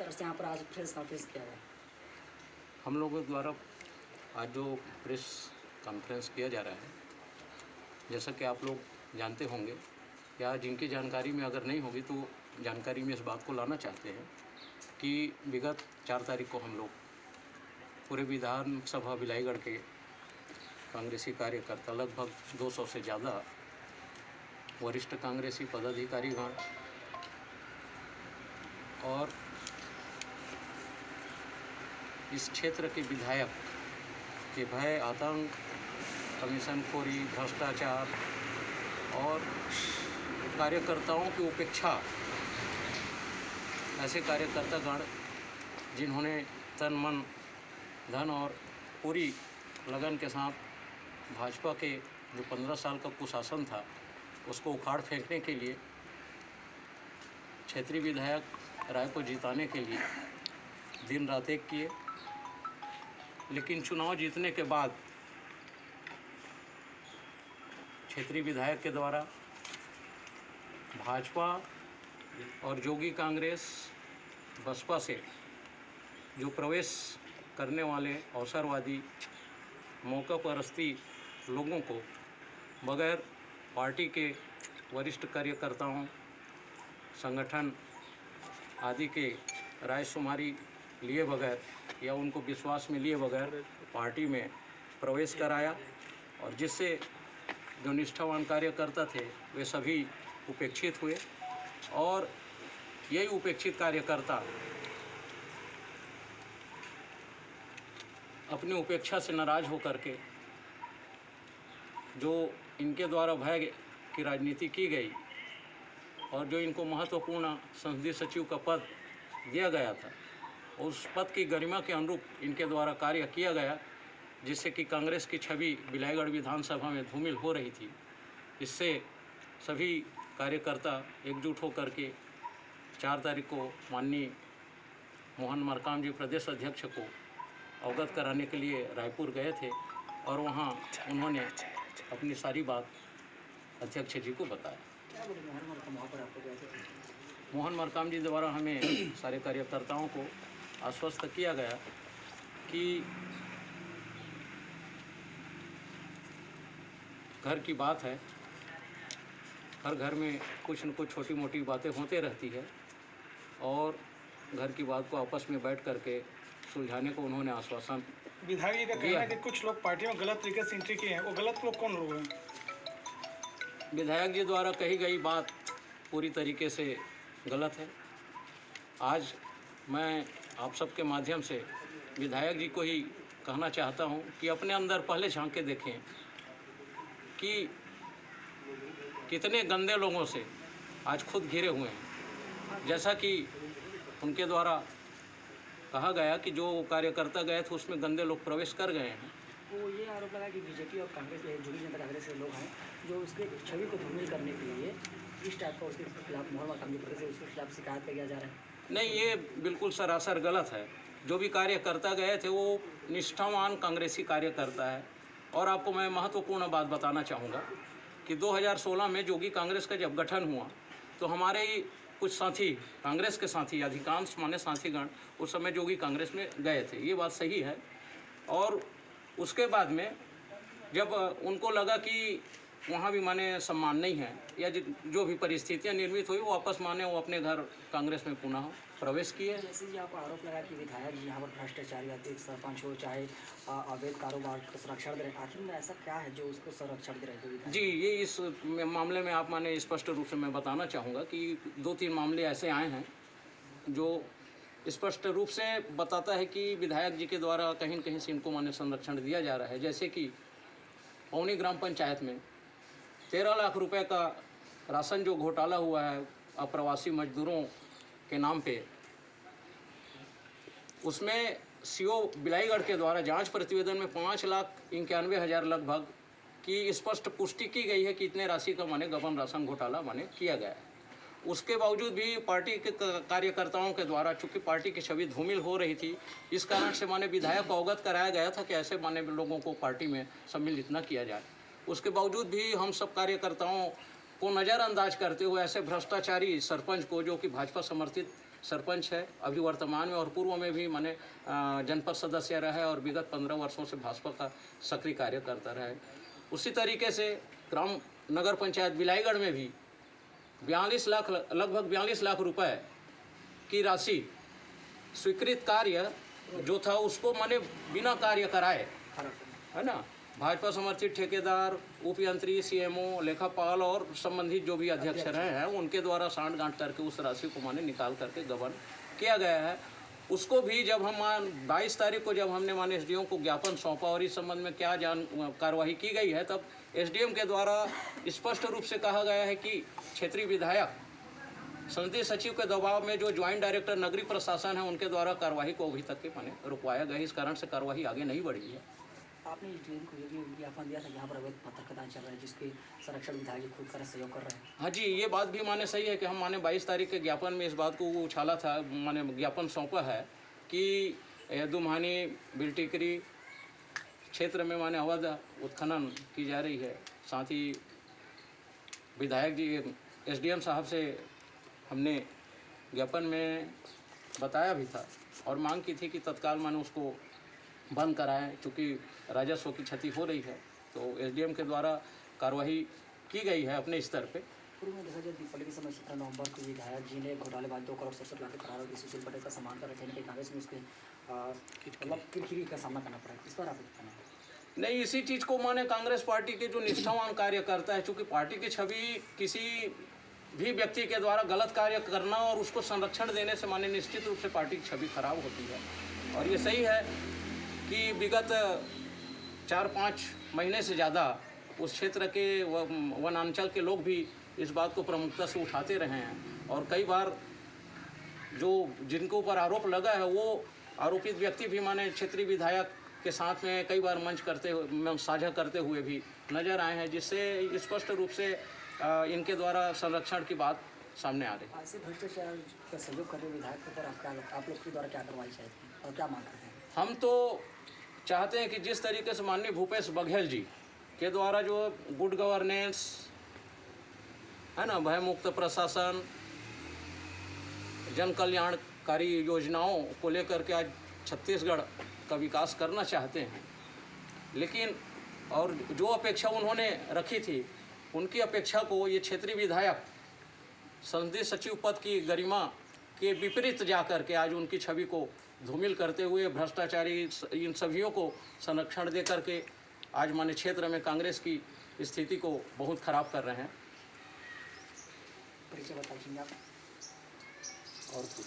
तरफ से यहाँ पर आज प्रेस कॉन्फ्रेंस किया गया? हम लोगों द्वारा आज जो प्रेस कॉन्फ्रेंस किया जा रहा है, जैसा कि आप लोग जानते होंगे या जिनकी जानकारी में अगर नहीं होगी तो जानकारी में इस बात को लाना चाहते हैं कि विगत 4 तारीख को हम लोग पूरे विधानसभा बिलाईगढ़ के कांग्रेसी कार्यकर्ता लगभग 200 से ज़्यादा वरिष्ठ कांग्रेसी पदाधिकारीगण और इस क्षेत्र के विधायक के भय, आतंक, कमीशनखोरी, भ्रष्टाचार और कार्यकर्ताओं की उपेक्षा, ऐसे कार्यकर्तागण जिन्होंने तन मन धन और पूरी लगन के साथ भाजपा के जो 15 साल का कुशासन था उसको उखाड़ फेंकने के लिए, क्षेत्रीय विधायक राय को जिताने के लिए दिन रात एक किए। लेकिन चुनाव जीतने के बाद क्षेत्रीय विधायक के द्वारा भाजपा और जोगी कांग्रेस बसपा से जो प्रवेश करने वाले अवसरवादी मौका परस्ती लोगों को बगैर पार्टी के वरिष्ठ कार्यकर्ताओं, संगठन आदि के राय शुमारी लिए बगैर या उनको विश्वास में लिए बगैर पार्टी में प्रवेश कराया, और जिससे जो निष्ठावान कार्यकर्ता थे वे सभी उपेक्षित हुए। और यही उपेक्षित कार्यकर्ता अपनी उपेक्षा से नाराज होकर के जो इनके द्वारा भय की राजनीति की गई और जो इनको महत्वपूर्ण संसदीय सचिव का पद दिया गया था, उस पद की गरिमा के अनुरूप इनके द्वारा कार्य किया गया, जिससे कि कांग्रेस की छवि बिलाईगढ़ विधानसभा में धूमिल हो रही थी। इससे सभी कार्यकर्ता एकजुट होकर के 4 तारीख को माननीय मोहन मरकाम जी प्रदेश अध्यक्ष को अवगत कराने के लिए रायपुर गए थे और वहाँ उन्होंने अपनी सारी बात अध्यक्ष जी को बताया। क्या बोले मोहन मरकाम वहाँ पर आपको गए थे? मोहन मरकाम जी द्वारा हमें सारे कार्यकर्ताओं को आश्वस्त किया गया कि घर की बात है, हर घर में कुछ न कुछ छोटी मोटी बातें होते रहती है और घर की बात को आपस में बैठ करके सुलझाने को उन्होंने आश्वासन विधायक जी का कहना है कि कुछ लोग पार्टी में गलत तरीके से एंट्री किए हैं, वो गलत लोग कौन लोग हैं? विधायक जी द्वारा कही गई बात पूरी तरीके से गलत है। आज मैं आप सबके माध्यम से विधायक जी को ही कहना चाहता हूं कि अपने अंदर पहले झांक के देखें कि कितने गंदे लोगों से आज खुद घिरे हुए हैं। जैसा कि उनके द्वारा कहा गया कि जो कार्यकर्ता गए थे उसमें गंदे लोग प्रवेश कर गए हैं। वो ये आरोप लगा कि बीजेपी और कांग्रेस जोगी जनता कांग्रेस के लोग हैं जो उसके छवि को धूमिल करने के लिए इस टाइप का उसके खिलाफ मोहन मरकाम जी प्रदेश से उसके खिलाफ शिकायत किया जा रहा है। नहीं, ये बिल्कुल सरासर गलत है। जो भी कार्यकर्ता गए थे वो निष्ठावान कांग्रेसी कार्यकर्ता है। और आपको मैं महत्वपूर्ण बात बताना चाहूँगा कि 2016 में जोगी कांग्रेस का जब गठन हुआ तो हमारे ही कुछ साथी, कांग्रेस के साथी, अधिकांश माने साथीगण उस समय जोगी कांग्रेस में गए थे, ये बात सही है। और उसके बाद में जब उनको लगा कि वहाँ भी माने सम्मान नहीं है या जो भी परिस्थितियाँ निर्मित हुई, वो वापस माने वो अपने घर कांग्रेस में पुनः प्रवेश किए। जैसे जी आपको आरोप लगा कि विधायक जी यहाँ पर भ्रष्टाचारी, अतिरिक्त सरपंच हो, चाहे अवैध कारोबार को संरक्षण दे रहे हैं, आखिर में ऐसा क्या है जो उसको संरक्षण दे रहे हैं? जी, ये इस मामले में आप माने स्पष्ट रूप से मैं बताना चाहूँगा कि 2-3 मामले ऐसे आए हैं जो स्पष्ट रूप से बताता है कि विधायक जी के द्वारा कहीं न कहीं से इनको माने संरक्षण दिया जा रहा है। जैसे कि पौनी ग्राम पंचायत में 13 लाख रुपए का राशन जो घोटाला हुआ है अप्रवासी मजदूरों के नाम पे, उसमें सीओ बिलाईगढ़ के द्वारा जांच प्रतिवेदन में 5,91,000 लगभग की स्पष्ट पुष्टि की गई है कि इतने राशि का माने गबन राशन घोटाला माने किया गया है। उसके बावजूद भी पार्टी के कार्यकर्ताओं के द्वारा, चूँकि पार्टी की छवि धूमिल हो रही थी, इस कारण से माने विधायक को अवगत कराया गया था कि ऐसे माने लोगों को पार्टी में सम्मिलित न किया जाए। उसके बावजूद भी हम सब कार्यकर्ताओं को नज़रअंदाज करते हुए ऐसे भ्रष्टाचारी सरपंच को, जो कि भाजपा समर्थित सरपंच है, अभी वर्तमान में और पूर्व में भी माने जनपद सदस्य रहा है और विगत 15 वर्षों से भाजपा का सक्रिय कार्य करता रहा है। उसी तरीके से ग्राम नगर पंचायत बिलाईगढ़ में भी 42 लाख लगभग 42 लाख रुपए की राशि स्वीकृत कार्य जो था उसको माने बिना कार्य कराए, है ना, भाजपा समर्थित ठेकेदार, उपयंत्री, सीएमओ, लेखापाल और संबंधित जो भी अध्यक्ष रहे हैं उनके द्वारा सांठ-गांठ करके उस राशि को माने निकाल करके गबन किया गया है। उसको भी जब हम 22 तारीख को जब हमने माने एसडीएम को ज्ञापन सौंपा और इस संबंध में क्या कार्रवाई की गई है, तब एसडीएम के द्वारा स्पष्ट रूप से कहा गया है कि क्षेत्रीय विधायक संसदीय सचिव के दबाव में जो ज्वाइंट डायरेक्टर नगरीय प्रशासन है उनके द्वारा कार्रवाई को अभी तक के माने रुकवाया गया है। इस कारण से कार्रवाई आगे नहीं बढ़ी है। आपने एसडीएम को ये भी ज्ञापन दिया था यहाँ पर अवैध पत्थर खदान चल रहा है जिसके संरक्षण विधायक जी खुद कर सहयोग कर रहे हैं। हाँ जी, ये बात भी माने सही है कि हम माने 22 तारीख के ज्ञापन में इस बात को उछाला था, माने ज्ञापन सौंपा है कि दुम्हानी बिल्टिकरी क्षेत्र में माने अवैध उत्खनन की जा रही है। साथ ही विधायक जी एसडीएम साहब से हमने ज्ञापन में बताया भी था और मांग की थी कि तत्काल माने उसको बंद कराएं, क्योंकि राजस्व की क्षति हो रही है। तो एसडीएम के द्वारा कार्रवाई की गई है अपने स्तर पे। पूर्व में देखा जाए दीपावली के समय 17 नवंबर को विधायक जी ने घोटालेबाज 2 करोड़ 67 लाख करार और सुशील पटेल का सम्मान कर रहे थे, कांग्रेस में उसके मतलब किरकिरी का सामना करना पड़ा। इस पर आप बताना है। नहीं, इसी चीज़ को माने कांग्रेस पार्टी के जो निष्ठावान कार्य करता है, चूँकि पार्टी की छवि किसी भी व्यक्ति के द्वारा गलत कार्य करना और उसको संरक्षण देने से माने निश्चित रूप से पार्टी की छवि खराब होती है। और ये सही है कि विगत 4-5 महीने से ज़्यादा उस क्षेत्र के वनांचल के लोग भी इस बात को प्रमुखता से उठाते रहे हैं और कई बार जो जिनके ऊपर आरोप लगा है वो आरोपित व्यक्ति भी माने क्षेत्रीय विधायक के साथ में कई बार मंच करते साझा करते हुए भी नजर आए हैं, जिससे स्पष्ट रूप से इनके द्वारा संरक्षण की बात सामने आ रही है। ऐसे भ्रष्टाचार का सहयोग कर रहे विधायक के ऊपर आप लोग के द्वारा क्या कार्रवाई चाहिए और क्या मांग करते हैं? हम तो चाहते हैं कि जिस तरीके से माननीय भूपेश बघेल जी के द्वारा जो गुड गवर्नेंस है ना, भयमुक्त प्रशासन, जन कल्याणकारी योजनाओं को लेकर के आज छत्तीसगढ़ का विकास करना चाहते हैं, लेकिन और जो अपेक्षा उन्होंने रखी थी उनकी अपेक्षा को ये क्षेत्रीय विधायक संसदीय सचिव पद की गरिमा के विपरीत जाकर के आज उनकी छवि को धूमिल करते हुए भ्रष्टाचारी इन सभियों को संरक्षण दे करके आज माने क्षेत्र में कांग्रेस की स्थिति को बहुत खराब कर रहे हैं। परिचय बताइए आप। और कुछ